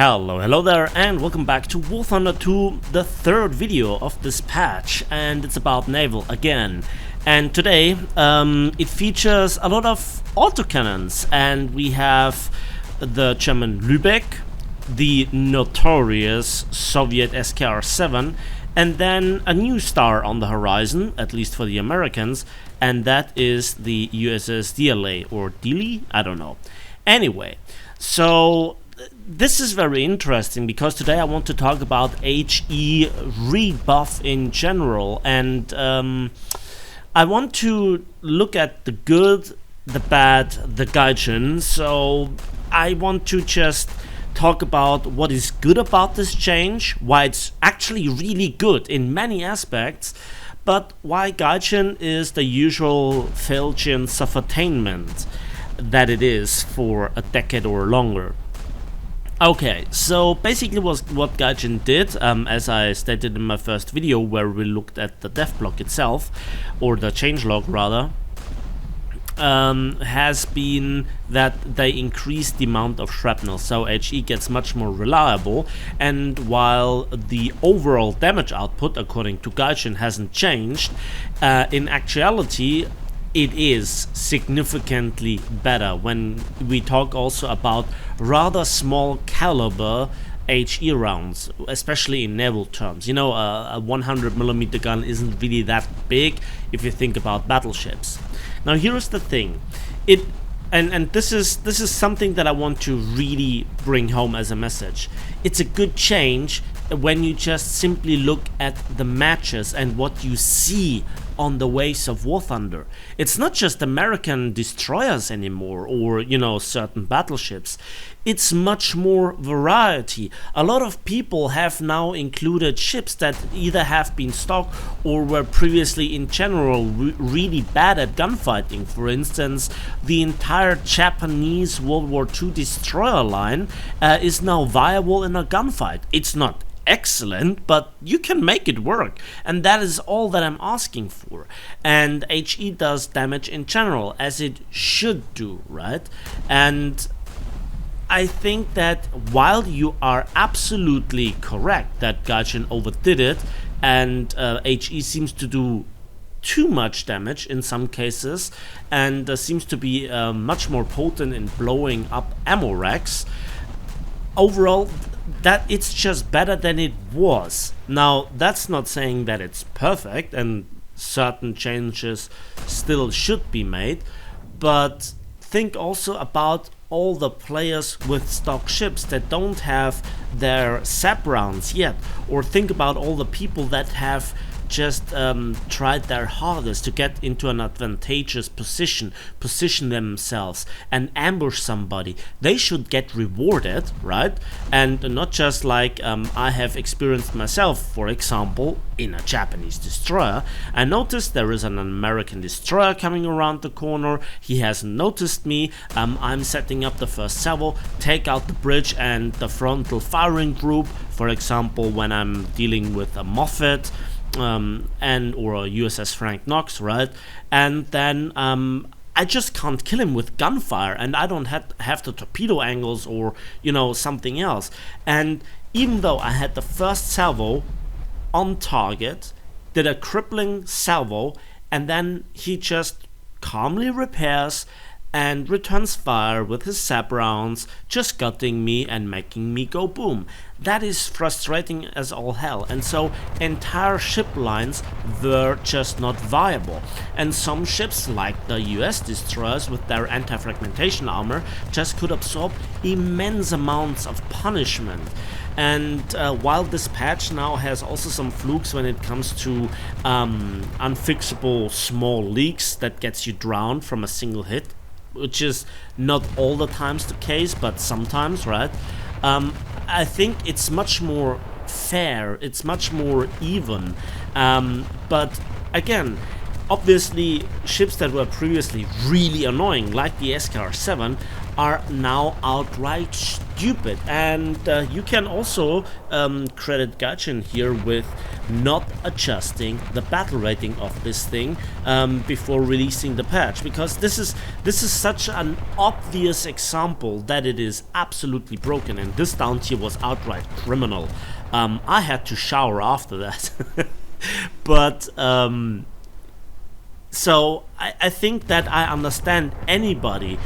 Hello there, and welcome back to War Thunder 2, the third video of this patch, and it's about naval again. And today it features a lot of autocannons, and we have the German Lübeck, the notorious Soviet SKR-7, and then a new star on the horizon, at least for the Americans, and that is the USS DLA, or Dili? I don't know. Anyway, so this is very interesting because today I want to talk about HE rebuff in general, and I want to look at the good, the bad, the Gaijin. So I want to just talk about what is good about this change, why it's actually really good in many aspects, but why Gaijin is the usual Felgian suffotainment that it is for a decade or longer. Okay, so basically what Gaijin did, as I stated in my first video where we looked at the dev block itself, or the changelog rather, has been that they increased the amount of shrapnel, so HE gets much more reliable, and while the overall damage output according to Gaijin hasn't changed, in actuality it is significantly better when we talk also about rather small caliber HE rounds, especially in naval terms. You know, a 100mm gun isn't really that big if you think about battleships. Now here's the thing, and this is something that I want to really bring home as a message. It's a good change when you just simply look at the matches and what you see on the waves of War Thunder. It's not just American destroyers anymore, or, you know, certain battleships. It's much more variety. A lot of people have now included ships that either have been stock or were previously in general really bad at gunfighting. For instance, the entire Japanese World War II destroyer line is now viable in a gunfight. It's not excellent, but you can make it work, and that is all that I'm asking for. And HE does damage in general, as it should do, right? And I think that while you are absolutely correct that Gaijin overdid it, and HE seems to do too much damage in some cases, and seems to be much more potent in blowing up ammo racks, overall that it's just better than it was. Now that's not saying that it's perfect, and certain changes still should be made, but think also about all the players with stock ships that don't have their SAP rounds yet, or think about all the people that have just tried their hardest to get into an advantageous position themselves and ambush somebody. They should get rewarded, right? And not just like I have experienced myself, for example, in a Japanese destroyer. I noticed there is an American destroyer coming around the corner. He hasn't noticed me. I'm setting up the first salvo, take out the bridge and the frontal firing group, for example, when I'm dealing with a Moffat and or a USS Frank Knox, right? And then I just can't kill him with gunfire, and I don't have the torpedo angles or, you know, something else. And even though I had the first salvo on target, did a crippling salvo, and then he just calmly repairs and returns fire with his SAP rounds, just gutting me and making me go boom. That is frustrating as all hell, and so entire ship lines were just not viable. And some ships, like the US destroyers with their anti-fragmentation armor, just could absorb immense amounts of punishment. And while this patch now has also some flukes when it comes to unfixable small leaks that gets you drowned from a single hit, which is not all the times the case, but sometimes, right? I think it's much more fair, it's much more even, but again, Obviously, ships that were previously really annoying, like the SKR-7, are now outright stupid. And you can also credit Gaijin here with not adjusting the battle rating of this thing before releasing the patch, because this is such an obvious example that it is absolutely broken, and this down tier was outright criminal. I had to shower after that. But so I think that I understand anybody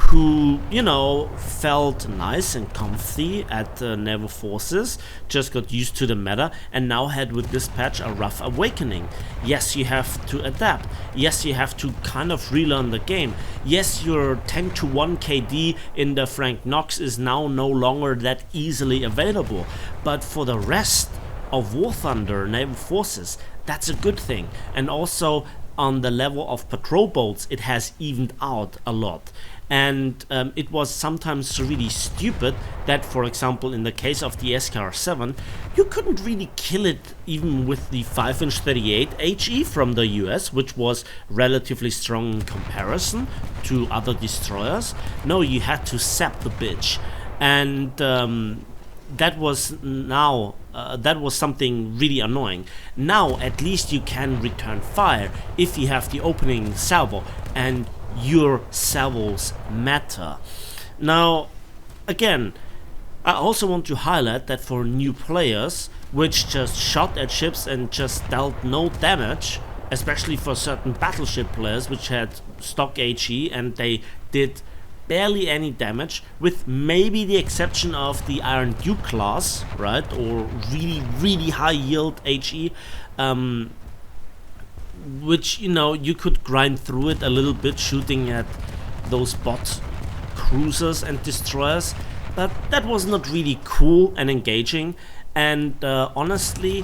who, you know, felt nice and comfy at Naval Forces, just got used to the meta, and now had with this patch a rough awakening. Yes, you have to adapt. Yes, you have to kind of relearn the game. Yes, your 10 to 1 KD in the Frank Knox is now no longer that easily available. But for the rest of War Thunder Naval Forces, that's a good thing. And also on the level of patrol boats, it has evened out a lot. And it was sometimes really stupid that, for example, in the case of the SKR-7, you couldn't really kill it even with the 5-inch 38 HE from the US, which was relatively strong in comparison to other destroyers. No, you had to sap the bitch. And that was something really annoying. Now at least you can return fire if you have the opening salvo, and your salvos matter. Now again, I also want to highlight that for new players which just shot at ships and just dealt no damage, especially for certain battleship players which had stock HE and they did barely any damage, with maybe the exception of the Iron Duke class, right, or really high yield HE, which, you know, you could grind through it a little bit shooting at those bot cruisers and destroyers, but that was not really cool and engaging. And honestly,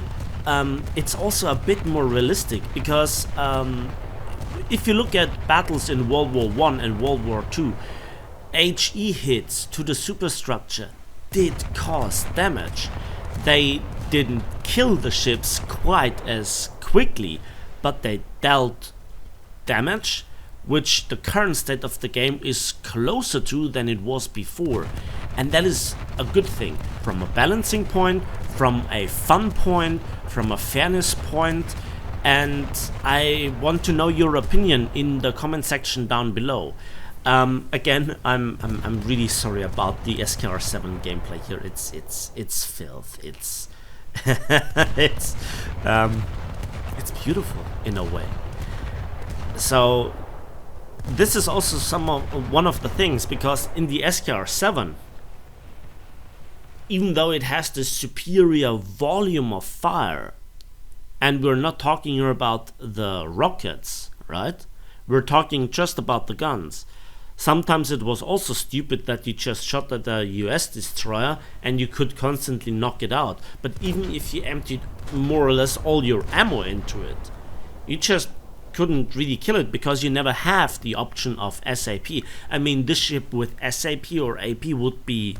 it's also a bit more realistic, because if you look at battles in World War I and World War II, HE hits to the superstructure did cause damage. They didn't kill the ships quite as quickly, but they dealt damage, which the current state of the game is closer to than it was before. And that is a good thing from a balancing point, from a fun point, from a fairness point. And I want to know your opinion in the comment section down below. Again, I'm really sorry about the SKR-7 gameplay here. It's filth. It's it's beautiful in a way. So this is also one of the things, because in the SKR-7, even though it has the superior volume of fire, and we're not talking here about the rockets, right? We're talking just about the guns. Sometimes it was also stupid that you just shot at a US destroyer and you could constantly knock it out. But even if you emptied more or less all your ammo into it, you just couldn't really kill it, because you never have the option of SAP. I mean, this ship with SAP or AP would be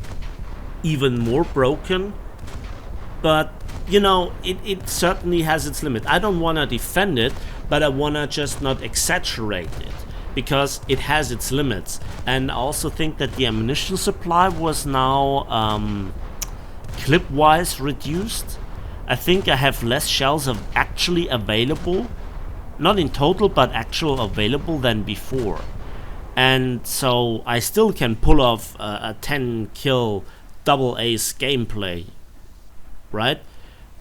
even more broken. But, you know, it certainly has its limit. I don't want to defend it, but I want to just not exaggerate it, because it has its limits. And I also think that the ammunition supply was now clip-wise reduced. I think I have less shells actually available, not in total, but actual available than before. And so I still can pull off a 10 kill double ace gameplay, right?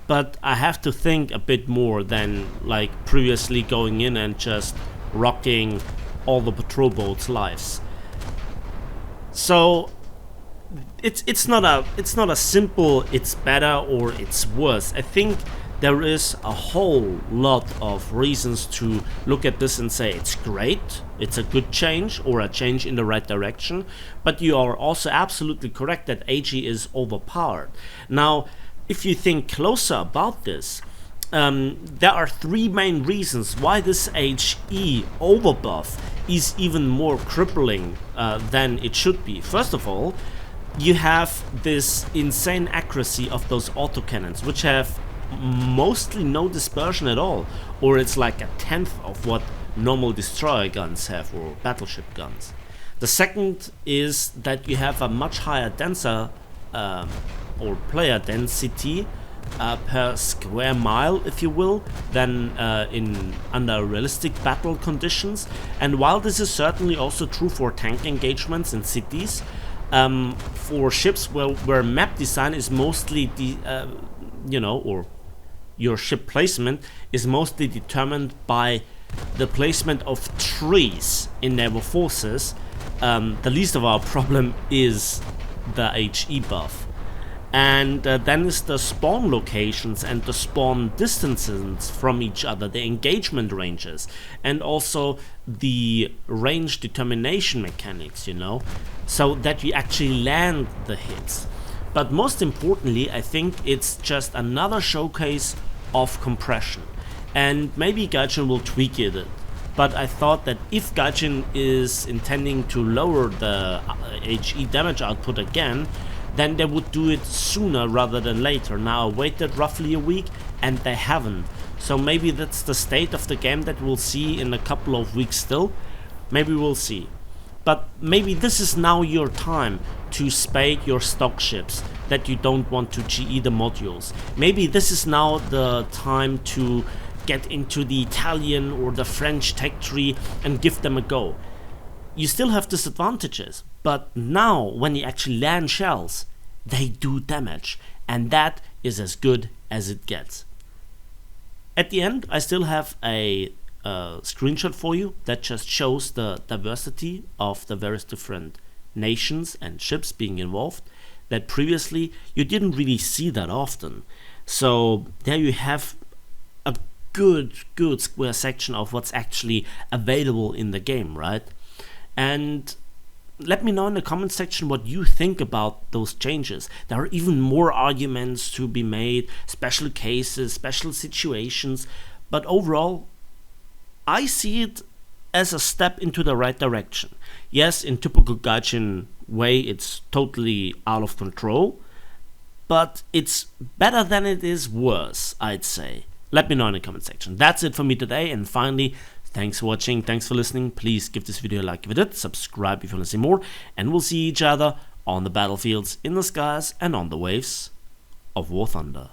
But I have to think a bit more than like previously going in and just rocking all the patrol boats' lives. So it's not a simple it's better or it's worse. I think there is a whole lot of reasons to look at this and say it's great, it's a good change or a change in the right direction, but you are also absolutely correct that AG is overpowered. Now, if you think closer about this, there are three main reasons why this HE overbuff is even more crippling than it should be. First of all, you have this insane accuracy of those autocannons, which have mostly no dispersion at all, or it's like a tenth of what normal destroyer guns have or battleship guns. The second is that you have a much higher denser or player density per square mile, if you will, than in under realistic battle conditions. And while this is certainly also true for tank engagements in cities, for ships where map design is mostly or your ship placement is mostly determined by the placement of trees in Naval Forces, the least of our problem is the HE buff. And then is the spawn locations and the spawn distances from each other, the engagement ranges, and also the range determination mechanics, so that you actually land the hits. But most importantly, I think it's just another showcase of compression. And maybe Gaijin will tweak it, but I thought that if Gaijin is intending to lower the HE damage output again, then they would do it sooner rather than later. Now I waited roughly a week and they haven't. So maybe that's the state of the game that we'll see in a couple of weeks still. Maybe we'll see. But maybe this is now your time to spade your stock ships that you don't want to GE the modules. Maybe this is now the time to get into the Italian or the French tech tree and give them a go. You still have disadvantages, but now when you actually land shells, they do damage, and that is as good as it gets. At the end, I still have a screenshot for you that just shows the diversity of the various different nations and ships being involved that previously you didn't really see that often. So there you have a good square section of what's actually available in the game, right? And let me know in the comment section what you think about those changes. There are even more arguments to be made, special cases, special situations, but overall I see it as a step into the right direction. Yes, in typical Gaijin way it's totally out of control, but it's better than it is worse, I'd say. Let me know in the comment section. That's it for me today, and finally, thanks for watching, thanks for listening. Please give this video a like if you did, subscribe if you want to see more, and we'll see each other on the battlefields, in the skies, and on the waves of War Thunder.